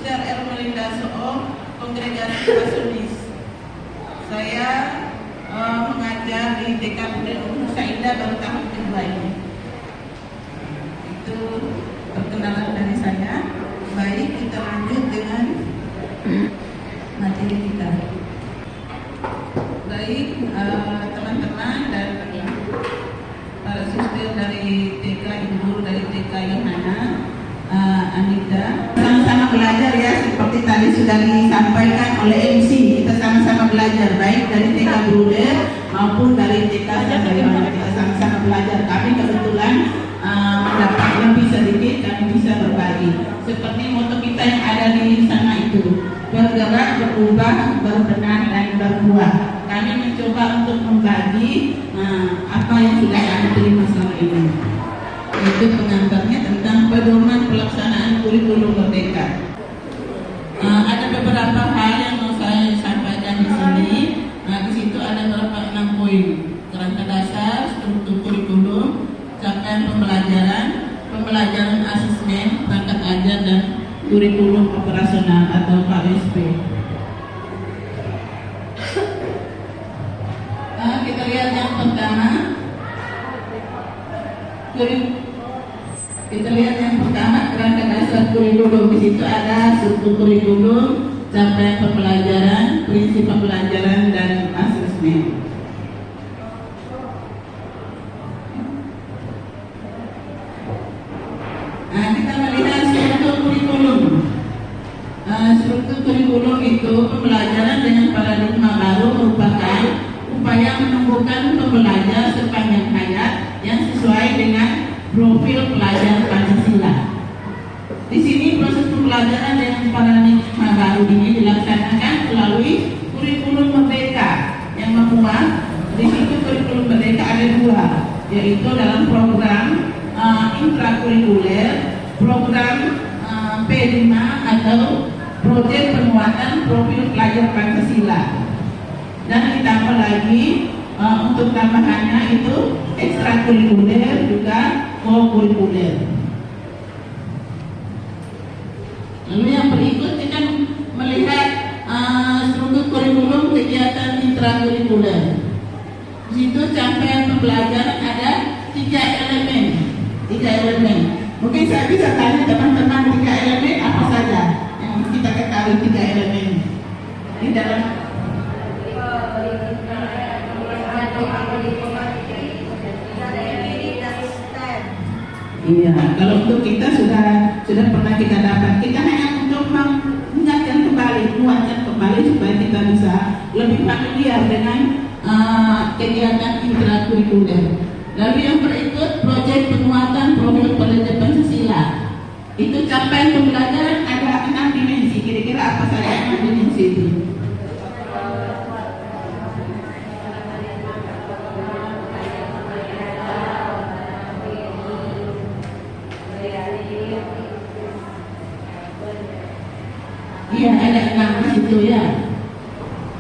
Suster Ermelinda Soom, Kongregasi Kasunis. Saya mengajar di TK Budi Nusa Indah baru tahun kedua ini. Itu perkenalan dari saya. Baik, kita lanjut dengan materi kita. Baik, teman-teman dan para suster dari TK, ibu guru dari TK Yohana, Anita, sama-sama belajar ya, seperti tadi sudah disampaikan oleh MC. Kita sama-sama belajar, baik dari TK Bruder maupun dari TK Yohana. Kita sama-sama belajar. Kami kebetulan mendapat lebih sedikit, kami bisa berbagi. Seperti moto kita yang ada di sana itu, bergerak, berubah, berbenah, dan berbuah. Kami mencoba untuk membagi apa yang sudah kami terima selama ini. Itu pengantarnya tentang pedoman pelaksanaan kurikulum merdeka. Ada beberapa hal yang mau saya sampaikan di sini. Di situ ada beberapa 6 poin: kerangka dasar, struktur kurikulum, capaian pembelajaran asesmen, perangkat ajar, dan kurikulum operasional atau KSP. Kita lihat yang pertama. Kita lihat yang pertama, kerangka dasar kurikulum. Di situ ada struktur kurikulum, capaian pembelajaran, prinsip pembelajaran, dan asesmen. Kita melihat struktur kurikulum. Struktur kurikulum itu pembelajaran dengan paradigma baru merupakan upaya menumbuhkan pembelajar sepanjang hayat yang sesuai dengan profil pelajar Pancasila. Di sini proses pembelajaran dengan paradigma baru ini dilaksanakan melalui kurikulum merdeka yang memuat. Di situ kurikulum merdeka ada 2, yaitu dalam program intrakurikuler, program P5 atau proyek penguatan profil pelajar Pancasila. Dan ditambah lagi untuk tambahannya itu ekstrakurikuler juga co-kurikuler. Lalu yang berikut kita melihat struktur kurikulum kegiatan intrakurikuler. Di situ capaian pembelajaran ada 3 elemen. Mungkin saya bisa tanya teman-teman 3 elemen apa saja yang kita ketahui 3 elemen di dalam. Iya, kalau untuk kita sudah pernah kita dapat. Kita hanya untuk menguatkan kembali supaya kita bisa lebih familiar dengan kegiatan intrakurikuler. Lalu yang berikut proyek penguatan profil pelajar Pancasila. Itu capaian pembelajaran ada 6 dimensi. Kira-kira apa saja 6 dimensi itu? Iya, ada 6 di situ ya.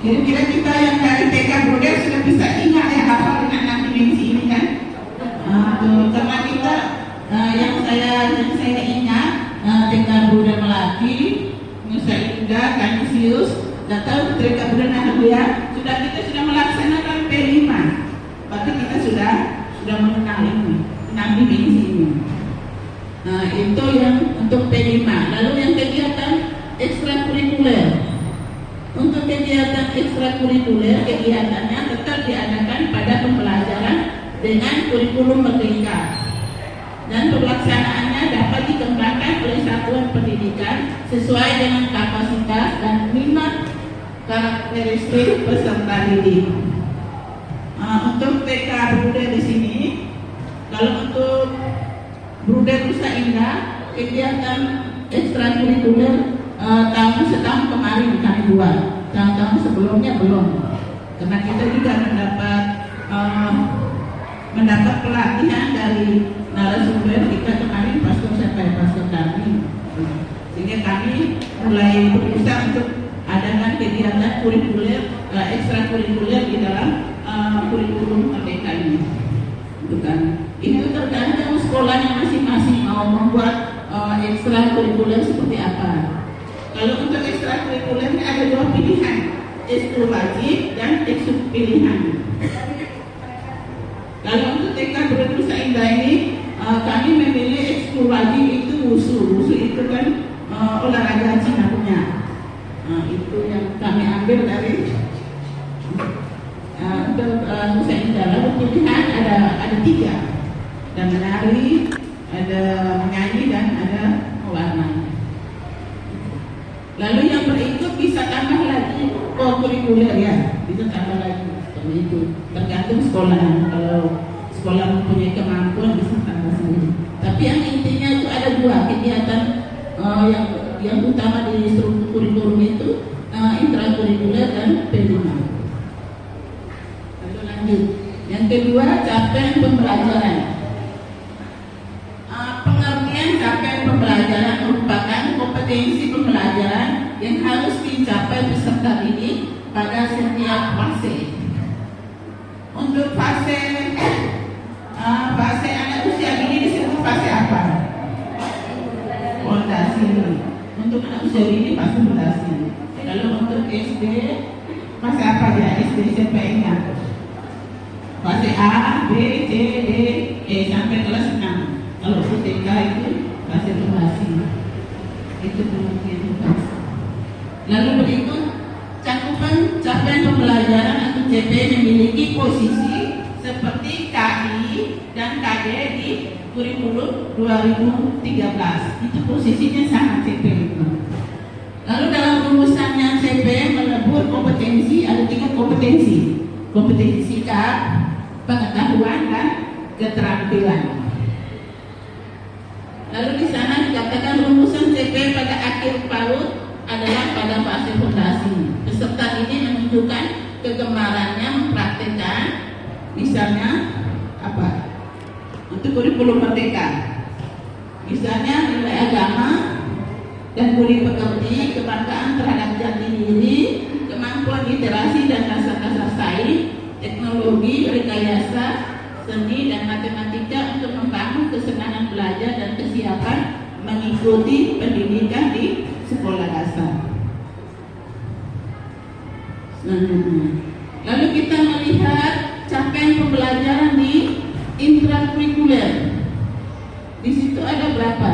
Kira-kira kita yang dari TK Bruder sudah bisa ingat ya, hafal dengan 6 dimensi ini kan? Karena kita yang saya ingat TK Bruder Melati, Nusa Indah, Kanisius, atau TK Bruder Nahlia, kita sudah melaksanakan P5. Berarti kita sudah mengenal ini 6 dimensi ini. Itu yang untuk P5. Lalu yang kegiatan ekstrakurikuler. Untuk kegiatan ekstrakurikuler, kegiatannya tetap diadakan pada pembelajaran dengan kurikulum merdeka, dan pelaksanaannya dapat dikembangkan oleh satuan pendidikan sesuai dengan kapasitas dan minat karakteristik peserta didik. Untuk TK Bruder di sini, kalau untuk Bruder Nusa Indah, kegiatan ekstrakurikuler setahun kemarin kami buat. Tahun-tahun sebelumnya belum, karena kita juga mendapat pelatihan dari narasumber kita kemarin, pastor kami, sehingga kami mulai berusaha untuk adakan kegiatan kurikuler, ekstrakurikuler di dalam kurikulum merdeka ini. Itu tergantung sekolahnya masing-masing mau membuat ekstrakurikuler seperti apa. Kalau untuk ekstrakurikulernya ada dua pilihan, ekskul wajib dan ekskul pilihan. Kalau untuk TK Brun Nusa Indah ini kami memilih ekskul wajib itu wusu. Wusu itu kan olahraga Cina punya. Itu yang kami ambil dari untuk Nusa Indah. Lalu pilihan ada tiga, ada menari, ada menyanyi dan ada mewarnai. Lalu yang berikut bisa tambah lagi kurikuler ya, bisa tambah lagi seperti itu. Tergantung sekolah. Kalau sekolah mempunyai kemampuan bisa tambah sendiri. Tapi yang intinya itu ada dua kegiatan yang utama di struktur kurikulum itu intrakurikuler dan P5. Lalu lanjut. Yang kedua, capaian pembelajaran. Pengertian capaian pembelajaran merupakan kompetensi pembelajaran yang harus dicapai peserta didik pada setiap fase. Untuk fase anak usia dini disebut fase apa? Fondasi. Untuk anak usia dini pasti fondasi. Lalu untuk SD fase apa ya? SD siapa ingat? Fase A, B, C, D, E sampai kelas 6. Kalau TK itu fase fondasi. Itu pengertian fase. Lalu berikut cakupan capaian pembelajaran atau CP memiliki posisi seperti KI dan KD di kurikulum 2013. Itu posisinya sama CP itu. Lalu dalam rumusannya CP melebur kompetensi, ada 3 kompetensi. Kompetensi sikap, pengetahuan dan keterampilan. Lalu di sana dikatakan rumusan CP pada akhir PAUD adalah pada fase fondasi. Peserta ini menunjukkan kegemarannya mempraktikkan, misalnya apa? Untuk kurikulum merdeka, misalnya nilai agama dan budi pekerti, kebanggaan terhadap jati diri, kemampuan literasi dan dasar-dasar sains, teknologi, rekayasa, seni dan matematika untuk membangun kesenangan belajar dan kesiapan mengikuti pendidikan di sekolah dasar. Lalu kita melihat capaian pembelajaran di intrakurikuler. Di situ ada berapa?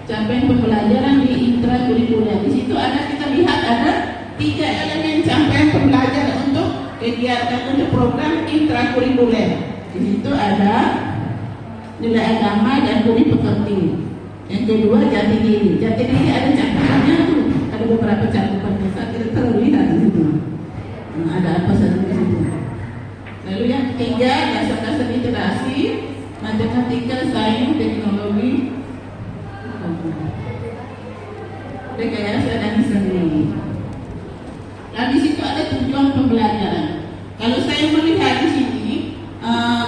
Capaian pembelajaran di intrakurikuler. Di situ ada, kita lihat ada 3 elemen capaian pembelajaran untuk kegiatan untuk program intrakurikuler. Di situ ada nilai agama dan budi pekerti. Yang kedua jati diri. Jati diri ada catatannya tuh, ada beberapa catatannya. Saya tidak terlihat di situ. Ada apa saja di situ. Lalu yang ketiga dasar-dasar literasi, matematika, sains, teknologi, rekayasa dan seni. Nah di situ ada tujuan pembelajaran. Kalau saya melihat di sini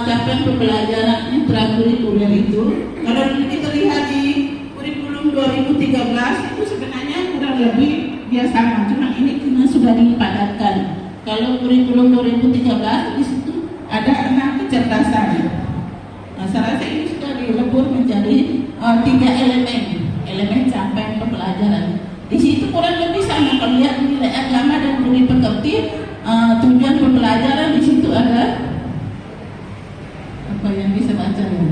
capaian pembelajaran intrakurikuler itu, kalau kita lihat di kurikulum 2013 itu sebenarnya kurang lebih dia sama, cuma ini sudah dipadatkan. Kalau kurikulum 2013 di situ ada 6 kecerdasan. Nah, saya rasa ini sudah dilebur menjadi 3 elemen capaian pembelajaran. Di situ kurang lebih sama. Kalau lihat nilai agama dan budi pekerti, tujuan pembelajaran di situ ada apa yang bisa baca ya?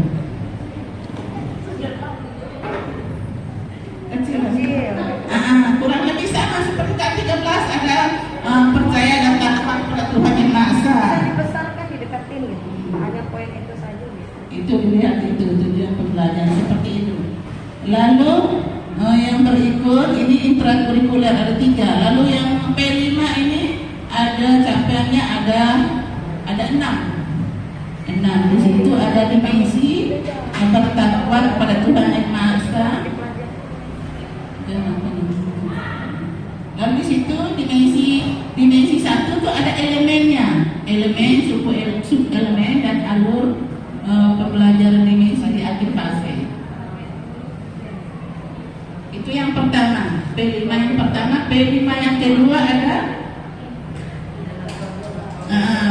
Kurang lebih sama seperti K13 ada percaya dan takwa kepada Tuhan Yang Maha Esa. Dibesarkan, didekatin gitu. Hanya poin itu saja bisa. Itu dilihat itu tujuan pembelajaran seperti itu. Lalu yang berikut ini intrakurikuler ada 3. Lalu yang P5 ini ada capaiannya ada 6. Di situ ada dimensi bertakwa kepada Tuhan Yang Maha Esa. Lalu di situ dimensi 1 itu ada elemennya, elemen, sub-elemen dan alur pembelajaran dimensi di akhir fase. Itu yang pertama, P5 yang pertama. P5 yang kedua ada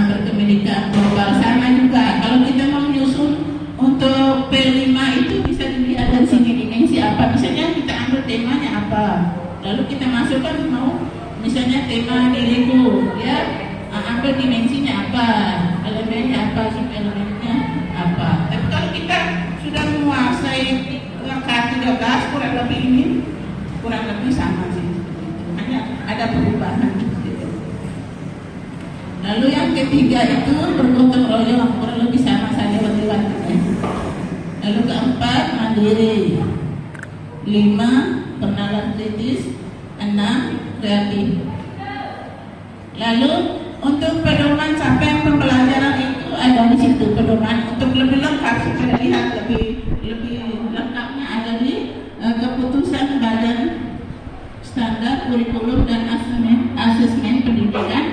berkependidikan global, sama juga. Kalau kita mau menyusun untuk P5 itu bisa dilihat dari sini dimensi apa. Misalnya kita ambil temanya apa. Lalu kita masukkan mau misalnya tema diriku, ya, ambil dimensinya apa, elemennya apa, subelemennya apa. Tapi kalau kita sudah menguasai K13 kurang lebih ini kurang lebih sama sih, hanya ada perubahan gitu. Lalu yang ketiga itu bergotong royong, kurang lebih sama saja lewat-lewat. Lalu keempat mandiri, 5 pengenalan kritis, 6 kreatif. Lalu untuk pedoman capaian pembelajaran itu ada di situ pedoman untuk lebih lengkap supaya lihat lebih lengkapnya ada di keputusan Badan Standar Kurikulum dan Asesmen Pendidikan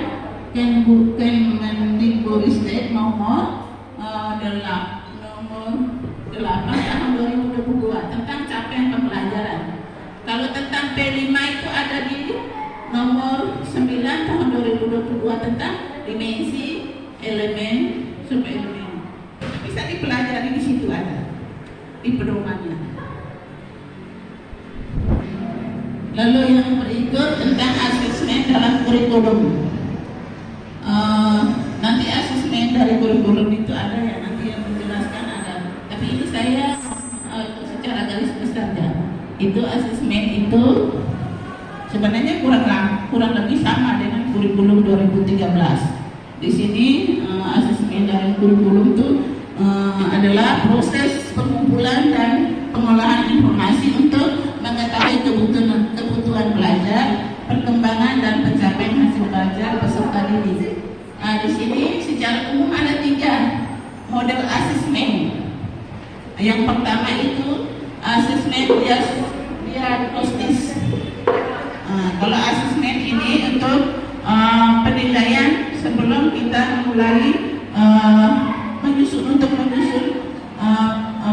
Kemendikbudristek nomor 8 tahun 2022 tentang capaian pembelajaran. Kalau tentang P5 itu ada di nomor 9 tahun 2022 tentang dimensi, elemen, subelemen. Bisa dipelajari di situ ada di pedomannya. Lalu yang berikut tentang asesmen dalam kurikulum. Nanti asesmen dari kurikulum itu ada ya, nanti yang menjelaskan ada. Tapi ini saya secara garis besar ya. Itu asesmen itu sebenarnya kurang lebih sama dengan kurikulum 2013. Di sini asesmen dari kurikulum itu adalah proses pengumpulan dan pengolahan informasi untuk mengetahui kebutuhan belajar, perkembangan dan pencapaian hasil belajar peserta didik. Di sini secara umum ada 3 model asesmen. Yang pertama itu asesmen diagnostis. Kalau asesmen ini untuk penilaian sebelum kita memulai menyusun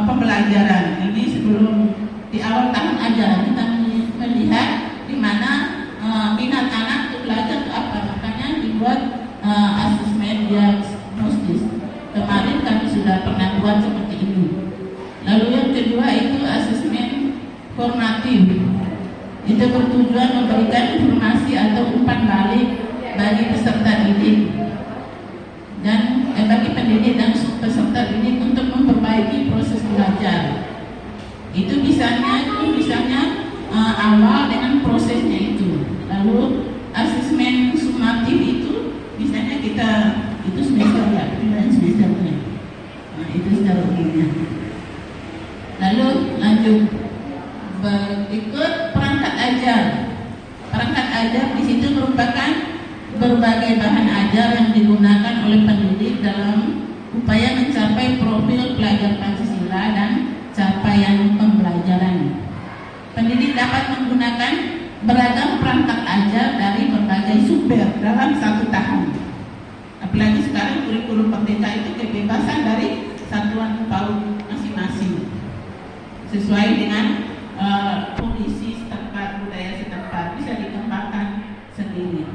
pembelajaran. Ini sebelum di awal tahun ajaran kita melihat di mana minat anak untuk belajar itu apa, makanya dibuat asesmen diagnostis. Kemarin kami sudah pernah buat seperti ini. Lalu yang kedua itu asesmen formatif. Itu bertujuan memberikan informasi atau umpan balik bagi peserta didik dan bagi pendidik dan peserta didik untuk memperbaiki proses belajar. Itu misalnya awal dengan prosesnya itu. Lalu asesmen sumatif itu misalnya kita itu semester ya, penilaian semesternya. Itu secara umumnya. Lalu lanjut berikut perangkat ajar. Perangkat ajar di situ merupakan berbagai bahan ajar yang digunakan oleh pendidik dalam upaya mencapai profil pelajar Pancasila dan capaian pembelajaran. Pendidik dapat menggunakan beragam perangkat ajar dari berbagai sumber dalam 1 tahun. Apalagi sekarang kurikulum merdeka itu kebebasan dari satuan PAUD masing-masing sesuai dengan kondisi setempat, budaya setempat, bisa dikembangkan sendiri.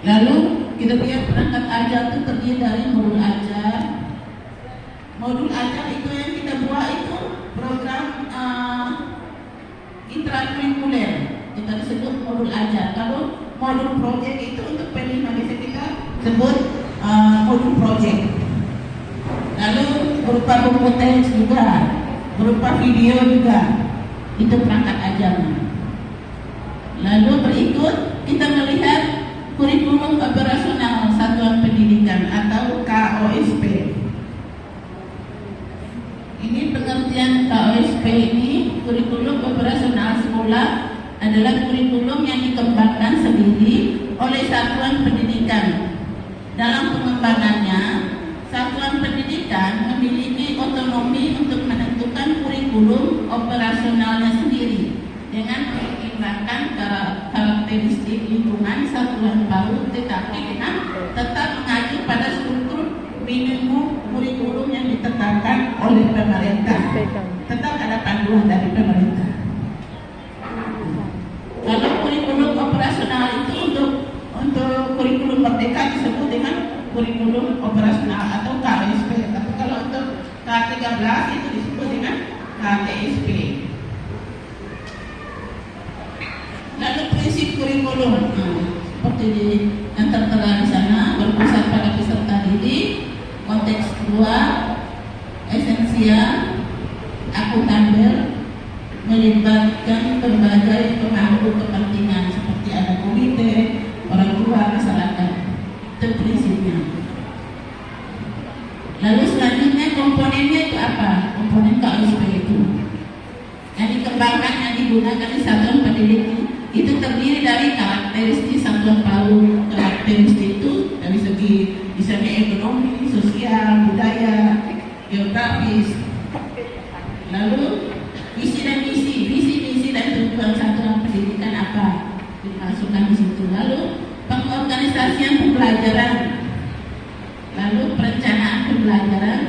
Lalu kita lihat perangkat ajar itu terdiri dari modul ajar. Modul ajar itu yang kita buat itu program intrakurikuler, kita sebut modul ajar. Kalau modul project itu untuk P5 bisa kita sebut modul project. Lalu berupa buku teks juga, berupa video juga, itu perangkat ajarnya. Lalu berikut kita melihat kurikulum operasional satuan pendidikan atau KOSP. Ini pengertian KOSP ini, kurikulum operasional sekolah adalah kurikulum yang dikembangkan sendiri oleh satuan pendidikan. Dalam pengembangannya, satuan pendidikan memiliki otonomi untuk menentukan kurikulum operasionalnya sendiri dengan mempertimbangkan karakteristik lingkungan satuan PAUD, tetapi dengan tetap mengacu pada struktur minimum kurikulum yang ditetapkan oleh pemerintah. Tetap ada panduan dari pemerintah. Lalu kurikulum operasional itu untuk kurikulum merdeka disebut dengan kurikulum operasional atau KOSP. Tapi kalau untuk K13 itu disebut dengan KTSP. kurikulum. Seperti yang tertera di sana, berpusat pada peserta didik, konteks kedua, esensial, akuntabel, melibatkan berbagai pemangku kepentingan seperti ada komite, orang tua, masyarakat. Itu prinsipnya. Lalu selanjutnya komponennya itu apa? Komponen KUSP itu yang dikembangkan, yang digunakan di satuan pendidik itu terdiri dari karakteristik satuan PAUD. Karakteristik itu dari segi misalnya ekonomi, sosial, budaya, geografis. Lalu visi dan misi dan tujuan satuan pendidikan apa dimasukkan di situ. Lalu pengorganisasian pembelajaran, lalu perencanaan pembelajaran,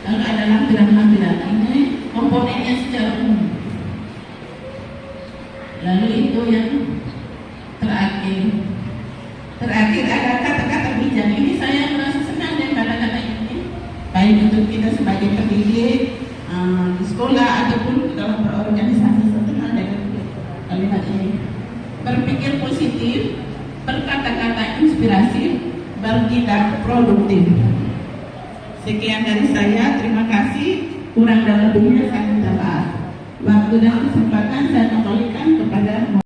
lalu ada lampiran-lampiran. Ini komponennya secara umum. Lalu itu yang terakhir ada kata-kata bijak. Ini saya merasa senang dengan kata-kata ini, baik untuk kita sebagai pendidik di sekolah ataupun dalam berorganisasi. Senang dengan kalimat ini. Berpikir positif, berkata-kata inspirasi, bertindak produktif. Sekian dari saya, terima kasih. Kurang dan lebihnya saya minta maaf. Waktu dan kesempatan saya kembalikan kepada